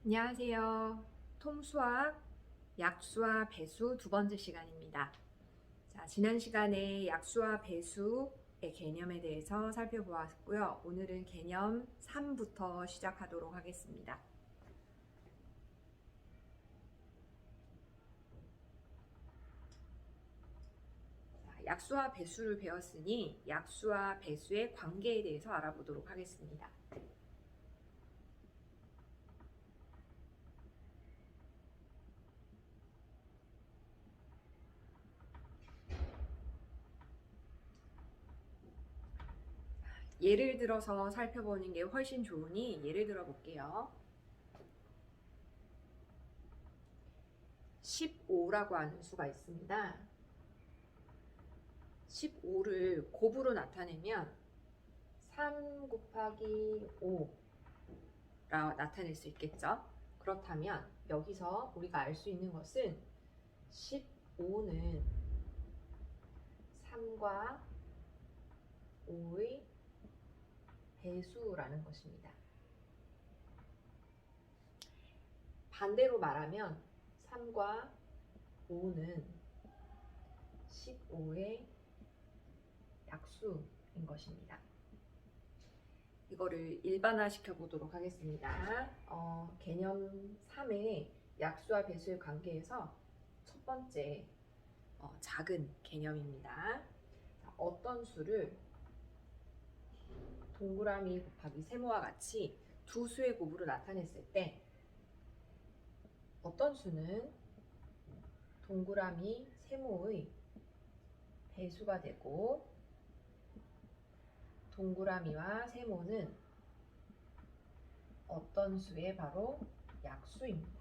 안녕하세요. 통수학 약수와 배수 두 번째 시간입니다. 자, 지난 시간에 약수와 배수의 개념에 대해서 살펴보았고요. 오늘은 개념 3부터 시작하도록 하겠습니다. 자, 약수와 배수를 배웠으니 약수와 배수의 관계에 대해서 알아보도록 하겠습니다. 예를 들어서 살펴보는 게 훨씬 좋으니 예를 들어 볼게요. 15라고 하는 수가 있습니다. 15를 곱으로 나타내면 3 곱하기 5라 나타낼 수 있겠죠. 그렇다면 여기서 우리가 알 수 있는 것은 15는 3과 5의 배수라는 것입니다. 반대로 말하면 3과 5는 15의 약수인 것입니다. 이거를 일반화 시켜 보도록 하겠습니다. 개념 3의 약수와 배수의 관계에서 첫 번째 작은 개념입니다. 자, 어떤 수를 동그라미 곱하기 세모와 같이 두 수의 곱으로 나타냈을 때 어떤 수는 동그라미 세모의 배수가 되고 동그라미와 세모는 어떤 수의 바로 약수입니다.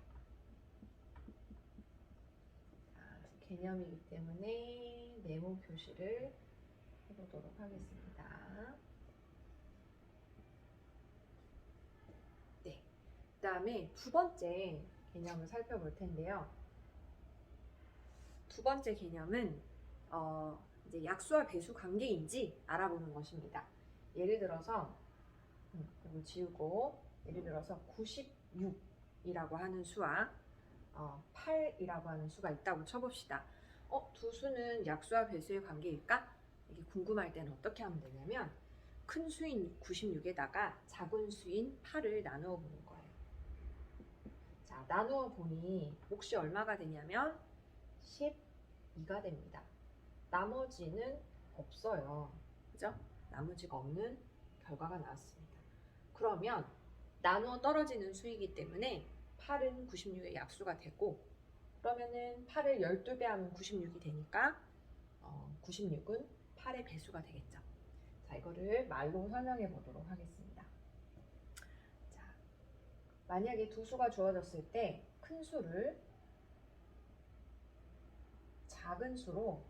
개념이기 때문에 네모 표시를 해보도록 하겠습니다. 네, 그 다음에 두 번째 개념을 살펴볼 텐데요. 두 번째 개념은 이제 약수와 배수 관계인지 알아보는 것입니다. 예를 들어서 이걸 지우고 예를 들어서 96이라고 하는 수와 8이라고 하는 수가 있다고 쳐봅시다. 두 수는 약수와 배수의 관계일까? 이게 궁금할 때는 어떻게 하면 되냐면 큰 수인 96에다가 작은 수인 8을 나누어 보는 거예요. 자, 나누어 보니 몫이 얼마가 되냐면 12가 됩니다. 나머지는 없어요. 그죠? 나머지가 없는 결과가 나왔습니다. 그러면 나누어 떨어지는 수이기 때문에 8은 96의 약수가 되고 그러면은 8을 12배 하면 96이 되니까 96은 8의 배수가 되겠죠. 자, 이거를 말로 설명해 보도록 하겠습니다. 자, 만약에 두 수가 주어졌을 때 큰 수를 작은 수로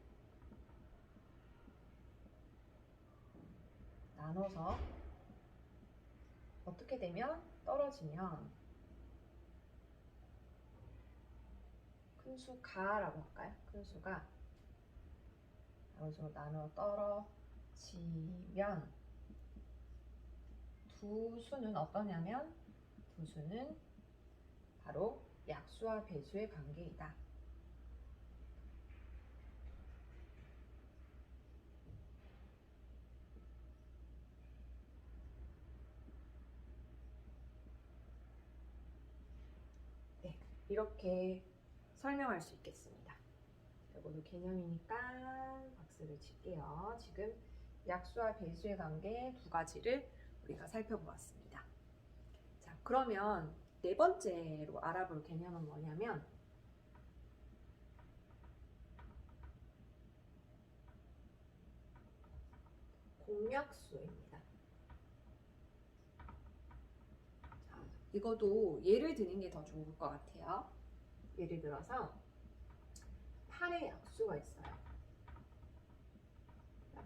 나눠서 어떻게 되면 떨어지면 큰 수가라고 할까요? 큰 수가 여기서 나눠 떨어지면 두 수는 어떠냐면 두 수는 바로 약수와 배수의 관계이다. 네, 이렇게 설명할 수 있겠습니다. 이것도 개념이니까 박수를 칠게요. 지금 약수와 배수의 관계 두 가지를 우리가 살펴보았습니다. 자, 그러면 네 번째로 알아볼 개념은 뭐냐면 공약수입니다. 자, 이것도 예를 드는 게 더 좋을 것 같아요. 예를 들어서 8의 약수가 있어요.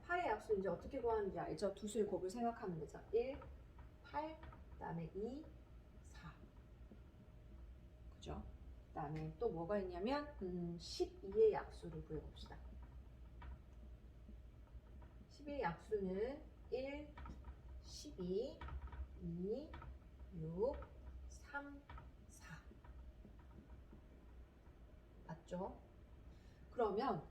8의 약수 이제 어떻게 구하는지 알죠? 두 수의 곱을 생각하면 되죠. 1, 8, 그 다음에 2, 4. 그죠? 그 다음에 또 뭐가 있냐면 12의 약수를 구해봅시다. 12의 약수는 1, 12, 2, 6, 3, 맞죠? 그러면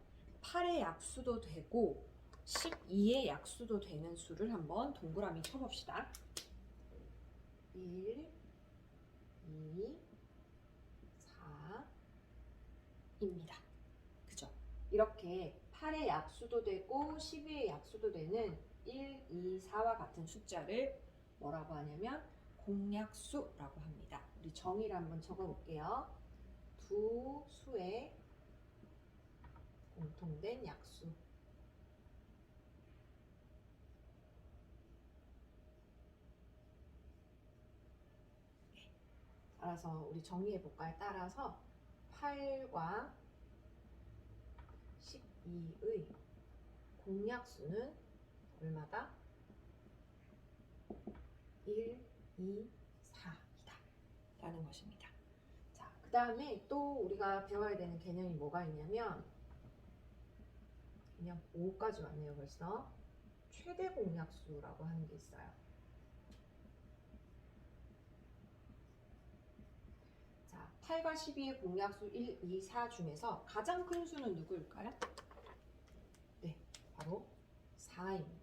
8의 약수도 되고 12의 약수도 되는 수를 한번 동그라미 쳐봅시다. 1, 2, 4입니다. 그죠? 이렇게 8의 약수도 되고 12의 약수도 되는 1, 2, 4와 같은 숫자를 뭐라고 하냐면 공약수라고 합니다. 우리 정의를 한번 적어볼게요. 두 수의 공통된 약수. 따라서 우리 정리해볼까요? 따라서 8과 12의 공약수는 얼마다? 1, 2, 4이다 라는 것입니다. 자, 그 다음에 또 우리가 배워야 되는 개념이 뭐가 있냐면 그냥 5까지 왔네요. 벌써 최대 공약수라고 하는 게 있어요. 자, 8과 12의 공약수 1, 2, 4 중에서 가장 큰 수는 누구일까요? 네, 바로 4입니다.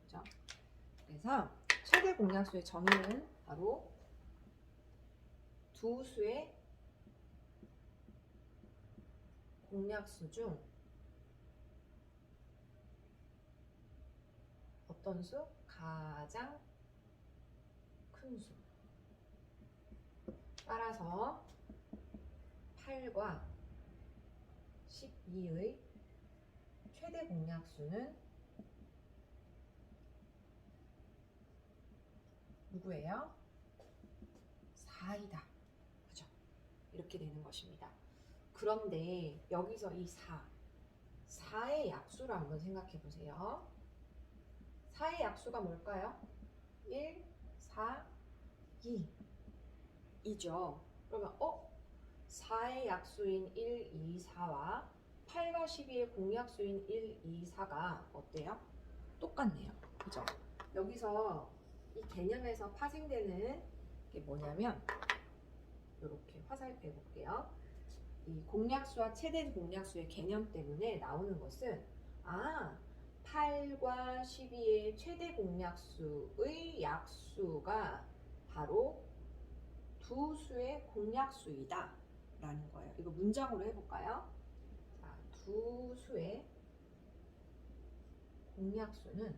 그죠? 그래서 최대 공약수의 정의는 바로 두 수의 공약수 중 어떤 수? 가장 큰 수. 따라서 8과 12의 최대 공약수는 누구예요? 4이다. 그죠? 이렇게 되는 것입니다. 그런데 여기서 이 4의 약수를 한번 생각해 보세요. 4의 약수가 뭘까요? 1, 4, 2 이죠. 그러면 4의 약수인 1, 2, 4와 8과 12의 공약수인 1, 2, 4가 어때요? 똑같네요. 그죠? 여기서 이 개념에서 파생되는 게 뭐냐면 이렇게 화살표 해볼게요. 이 공약수와 최대 공약수의 개념 때문에 나오는 것은 8과 12의 최대 공약수의 약수가 바로 두 수의 공약수이다 라는 거예요. 이거 문장으로 해볼까요? 자, 두 수의 공약수는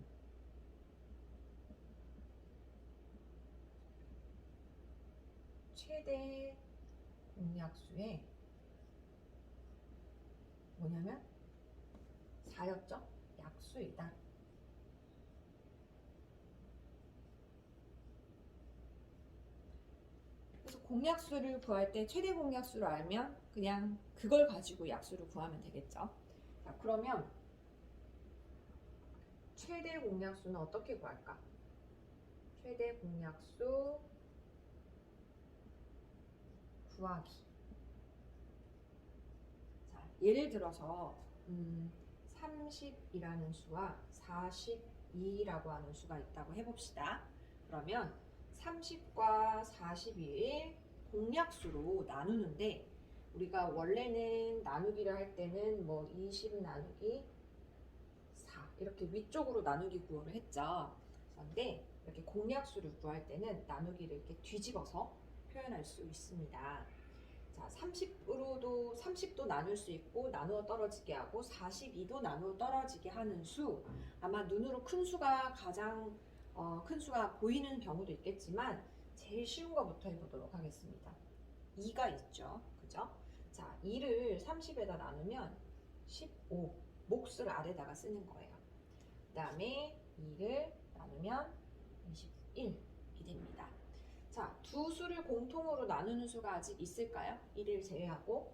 최대 공약수의 뭐냐면 4였죠? 약수이다. 그래서 공약수를 구할 때 최대 공약수를 알면 그냥 그걸 가지고 약수를 구하면 되겠죠. 자, 그러면 최대 공약수는 어떻게 구할까? 최대 공약수 구하기. 자, 예를 들어서 30이라는 수와 42라고 하는 수가 있다고 해봅시다. 그러면 30과 42의 공약수로 나누는데 우리가 원래는 나누기를 할 때는 뭐 20 나누기 4 이렇게 위쪽으로 나누기 구호를 했죠. 그런데 이렇게 공약수를 구할 때는 나누기를 이렇게 뒤집어서 표현할 수 있습니다. 자, 30도 나눌 수 있고 나누어 떨어지게 하고 42도 나누어 떨어지게 하는 수. 아마 눈으로 큰 수가 가장 큰 수가 보이는 경우도 있겠지만 제일 쉬운 거부터 해보도록 하겠습니다. 2가 있죠. 그죠? 자, 2를 30에다 나누면 15 몫을 아래다가 쓰는 거예요. 그 다음에 2를 나누면 21이 됩니다. 자, 두 수를 공통으로 나누는 수가 아직 있을까요? 1을 제외하고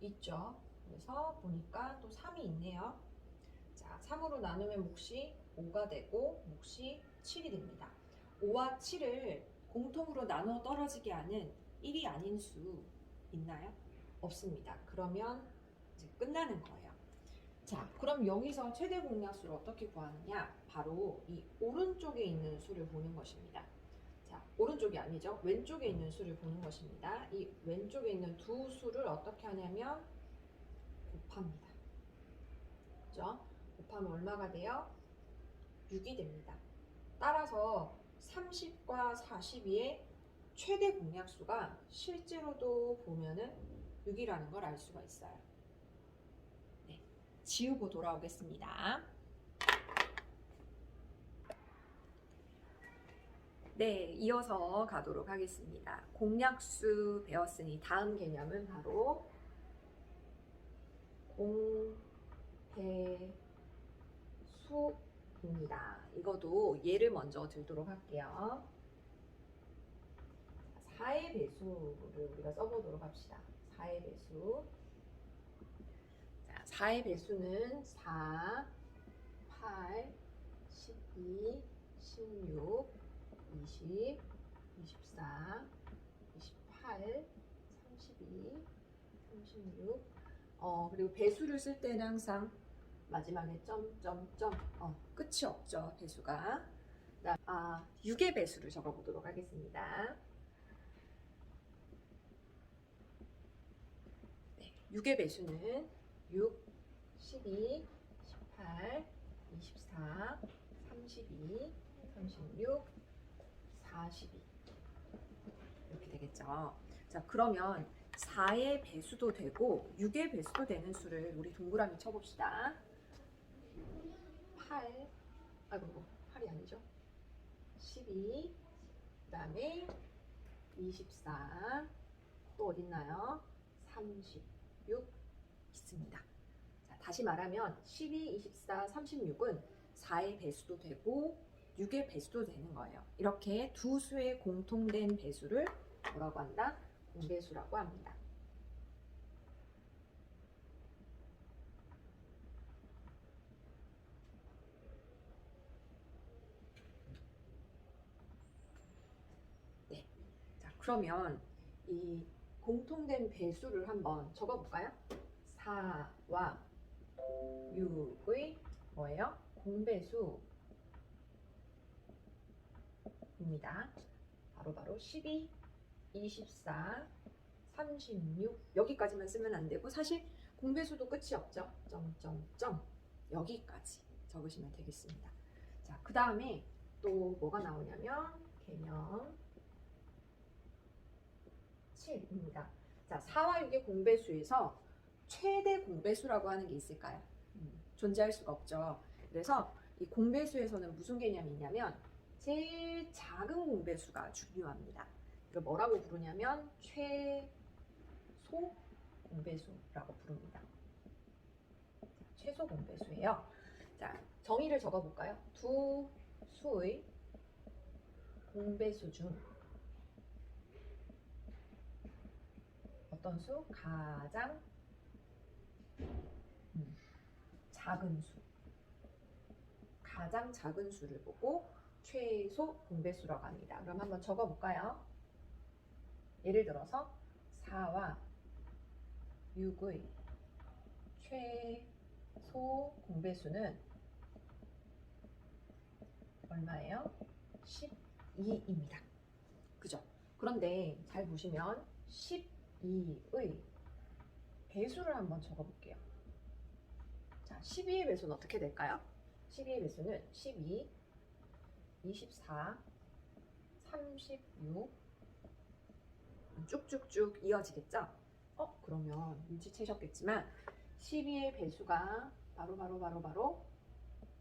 있죠. 그래서 보니까 또 3이 있네요. 자, 3으로 나누면 몫이 5가 되고 몫이 7이 됩니다. 5와 7을 공통으로 나누어 떨어지게 하는 1이 아닌 수 있나요? 없습니다. 그러면 이제 끝나는 거예요. 자, 그럼 여기서 최대 공약수를 어떻게 구하느냐? 바로 이 오른쪽에 있는 수를 보는 것입니다. 자, 오른쪽이 아니죠. 왼쪽에 있는 수를 보는 것입니다. 이 왼쪽에 있는 두 수를 어떻게 하냐면 곱합니다. 그죠? 곱하면 얼마가 돼요? 6이 됩니다. 따라서 30과 42의 최대 공약수가 실제로도 보면은 6이라는 걸 알 수가 있어요. 네, 지우고 돌아오겠습니다. 네, 이어서 가도록 하겠습니다. 공약수 배웠으니 다음 개념은 바로 공배수입니다. 이것도 예를 먼저 들도록 할게요. 4의 배수를 우리가 써보도록 합시다. 4의 배수. 자, 4의 배수는 4, 8, 12, 16, 20, 24, 28, 32, 36. 그리고 배수를 쓸 때는 항상 마지막에 점점점 끝이 없죠. 배수가. 6의 배수를 적어보도록 하겠습니다. 6의 배수는 6, 12, 18, 24, 32, 36, 42 이렇게 되겠죠. 자, 그러면 4의 배수도 되고 6의 배수도 되는 수를 우리 동그라미 쳐봅시다. 8, 아이고 8이 아니죠. 12, 그 다음에 24, 또 어딨나요? 36 있습니다. 자, 다시 말하면 12, 24, 36은 4의 배수도 되고 6의 배수도 되는 거예요. 이렇게 두 수의 공통된 배수를 뭐라고 한다? 공배수라고 합니다. 네. 자, 그러면 이 공통된 배수를 한번 적어볼까요? 4와 6의 뭐예요? 공배수입니다. 바로 12, 24, 36 여기까지만 쓰면 안 되고 사실 공배수도 끝이 없죠. 점점점 여기까지 적으시면 되겠습니다. 자, 그 다음에 또 뭐가 나오냐면 개념 7입니다. 자, 4와 6의 공배수에서 최대 공배수라고 하는 게 있을까요? 존재할 수가 없죠. 그래서 이 공배수에서는 무슨 개념이 있냐면 제일 작은 공배수가 중요합니다. 이걸 뭐라고 부르냐면 최소 공배수라고 부릅니다. 최소 공배수예요. 자, 정의를 적어볼까요? 두 수의 공배수 중 어떤 수? 가장 작은 수. 가장 작은 수를 보고 최소 공배수라고 합니다. 그럼 한번 적어볼까요? 예를 들어서 4와 6의 최소 공배수는 얼마예요? 12입니다. 그죠? 그런데 잘 보시면 12의 배수를 한번 적어볼게요. 자, 12의 배수는 어떻게 될까요? 12의 배수는 12, 24, 36 쭉쭉쭉 이어지겠죠? 그러면 눈치채셨겠지만 12의 배수가 바로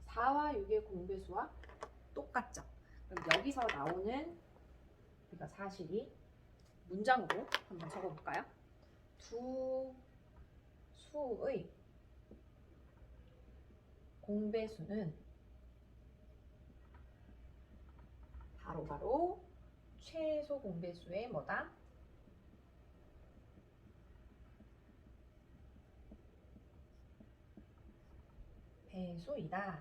4와 6의 공배수와 똑같죠? 그럼 여기서 나오는 우리가 사실이 문장으로 한번 적어볼까요? 두 수의 공배수는 바로 최소 공배수의 뭐다? 배수이다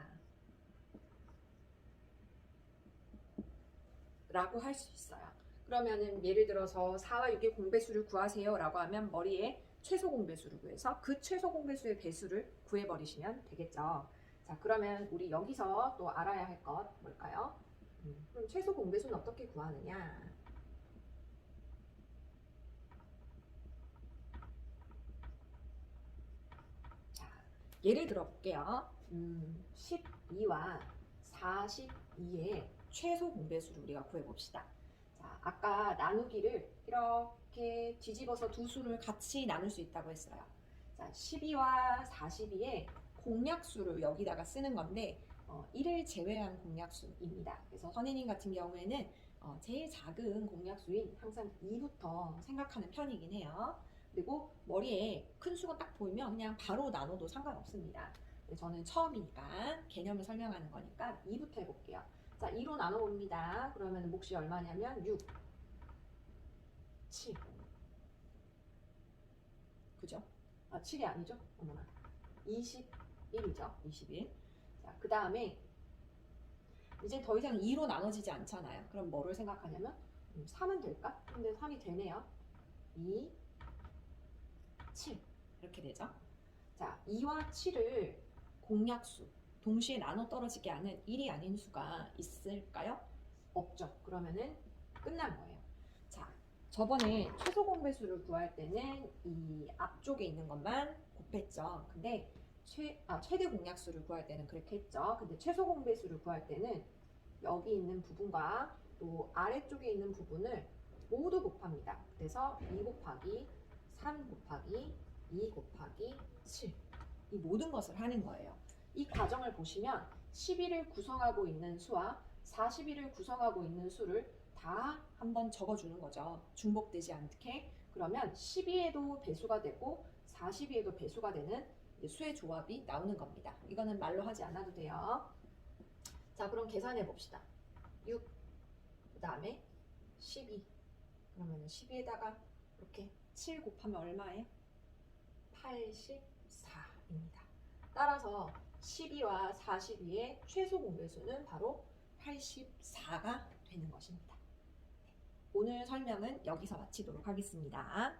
라고 할 수 있어요. 그러면은 예를 들어서 4와 6의 공배수를 구하세요 라고 하면 머리에 최소 공배수를 구해서 그 최소 공배수의 배수를 구해버리시면 되겠죠. 자, 그러면 우리 여기서 또 알아야 할 것 뭘까요? 그럼 최소 공배수는 어떻게 구하느냐? 자, 예를 들어 볼게요. 12와 42의 최소 공배수를 우리가 구해봅시다. 자, 아까 나누기를 이렇게 뒤집어서 두 수를 같이 나눌 수 있다고 했어요. 자, 12와 42의 공약수를 여기다가 쓰는 건데 1을 제외한 공약수입니다. 그래서 선생님 같은 경우에는 제일 작은 공약수인 항상 2부터 생각하는 편이긴 해요. 그리고 머리에 큰 수가 딱 보이면 그냥 바로 나눠도 상관없습니다. 저는 처음이니까 개념을 설명하는 거니까 2부터 해볼게요. 자, 2로 나눠봅니다. 그러면 몫이 얼마냐면 6, 7. 그죠? 아, 7이 아니죠? 어머나. 21이죠. 21. 자, 그 다음에 이제 더 이상 2로 나눠지지 않잖아요. 그럼 뭐를 생각하냐면 3은 될까? 근데 3이 되네요. 2, 7 이렇게 되죠. 자, 2와 7을 공약수 동시에 나눠 떨어지게 하는 1이 아닌 수가 있을까요? 없죠. 그러면은 끝난 거예요. 자, 저번에 최소 공배수를 구할 때는 이 앞쪽에 있는 것만 곱했죠. 근데 최대 공약수를 구할 때는 그렇게 했죠. 근데 최소 공배수를 구할 때는 여기 있는 부분과 또 아래쪽에 있는 부분을 모두 곱합니다. 그래서 2 곱하기 3 곱하기 2 곱하기 7 이 모든 것을 하는 거예요. 이 과정을 보시면 11을 구성하고 있는 수와 41을 구성하고 있는 수를 다 한번 적어주는 거죠. 중복되지 않게. 그러면 12에도 배수가 되고 42에도 배수가 되는 수의 조합이 나오는 겁니다. 이거는 말로 하지 않아도 돼요. 자, 그럼 계산해 봅시다. 6, 그 다음에 12. 그러면 12에다가 이렇게 7 곱하면 얼마예요? 84입니다. 따라서 12와 42의 최소 공배수는 바로 84가 되는 것입니다. 오늘 설명은 여기서 마치도록 하겠습니다.